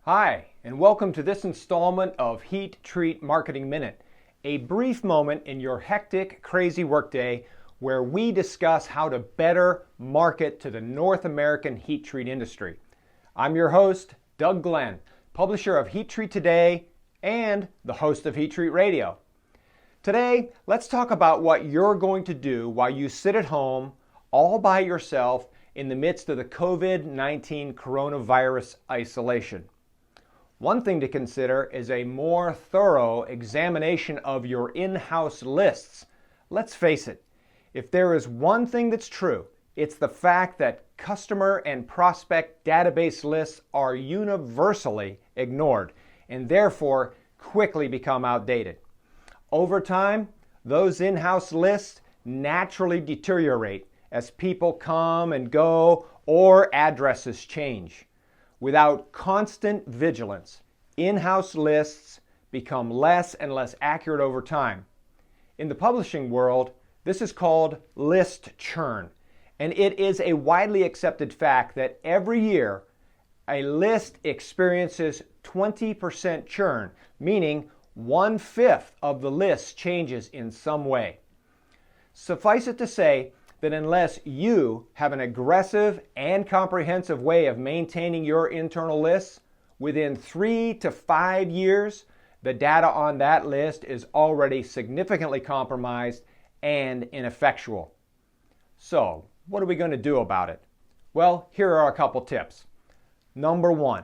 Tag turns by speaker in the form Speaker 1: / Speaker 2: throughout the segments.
Speaker 1: Hi, and welcome to this installment of Heat Treat Marketing Minute, a brief moment in your hectic, crazy workday where we discuss how to better market to the North American heat treat industry. I'm your host, Doug Glenn, publisher of Heat Treat Today and the host of Heat Treat Radio. Today, let's talk about what you're going to do while you sit at home all by yourself in the midst of the COVID-19 coronavirus isolation. One thing to consider is a more thorough examination of your in-house lists. Let's face it, if there is one thing that's true, it's the fact that customer and prospect database lists are universally ignored and therefore quickly become outdated. Over time, those in-house lists naturally deteriorate as people come and go or addresses change. Without constant vigilance, in-house lists become less and less accurate over time. In the publishing world, this is called list churn, and it is a widely accepted fact that every year a list experiences 20% churn, meaning 1/5 of the list changes in some way. Suffice it to say that unless you have an aggressive and comprehensive way of maintaining your internal lists, within 3 to 5 years, the data on that list is already significantly compromised and ineffectual. So, what are we going to do about it? Well, here are a couple tips. Number 1,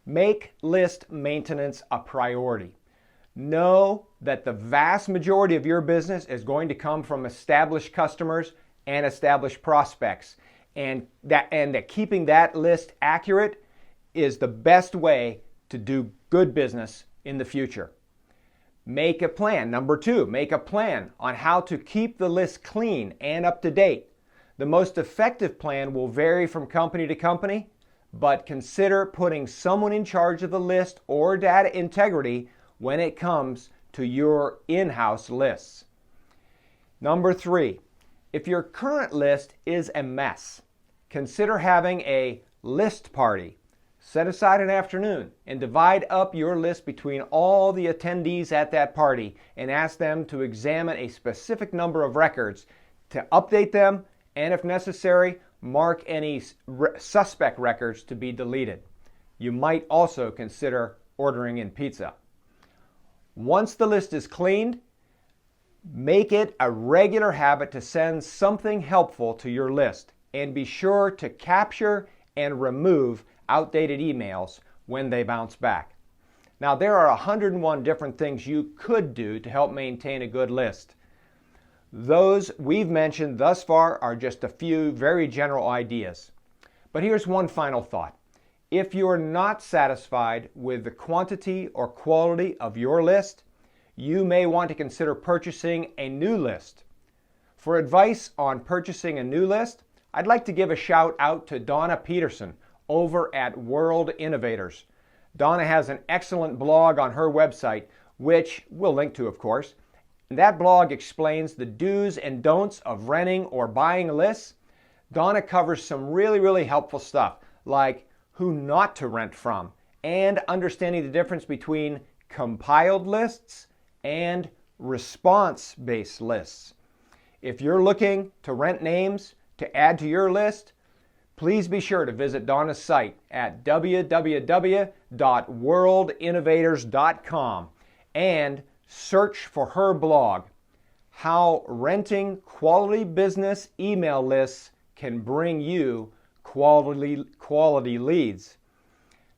Speaker 1: make list maintenance a priority. Know that the vast majority of your business is going to come from established customers and established prospects, and that keeping that list accurate is the best way to do good business in the future. Make a plan. Number 2, make a plan on how to keep the list clean and up to date. The most effective plan will vary from company to company, but consider putting someone in charge of the list or data integrity when it comes to your in-house lists. Number 3, if your current list is a mess, consider having a list party. Set aside an afternoon and divide up your list between all the attendees at that party and ask them to examine a specific number of records to update them and, if necessary, mark any suspect records to be deleted. You might also consider ordering in pizza. Once the list is cleaned, make it a regular habit to send something helpful to your list and be sure to capture and remove outdated emails when they bounce back. Now, there are 101 different things you could do to help maintain a good list. Those we've mentioned thus far are just a few very general ideas. But here's one final thought. If you're not satisfied with the quantity or quality of your list, you may want to consider purchasing a new list. For advice on purchasing a new list, I'd like to give a shout out to Donna Peterson over at World Innovators. Donna has an excellent blog on her website, which we'll link to, of course. And that blog explains the do's and don'ts of renting or buying lists. Donna covers some really helpful stuff, like who not to rent from and understanding the difference between compiled lists and response-based lists. If you're looking to rent names to add to your list, please be sure to visit Donna's site at www.worldinnovators.com and search for her blog, How Renting Quality Business Email Lists Can Bring You Quality Leads.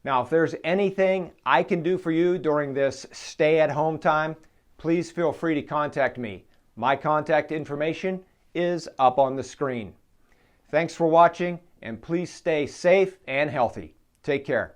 Speaker 1: Now, if there's anything I can do for you during this stay-at-home time, please feel free to contact me. My contact information is up on the screen. Thanks for watching, and please stay safe and healthy. Take care.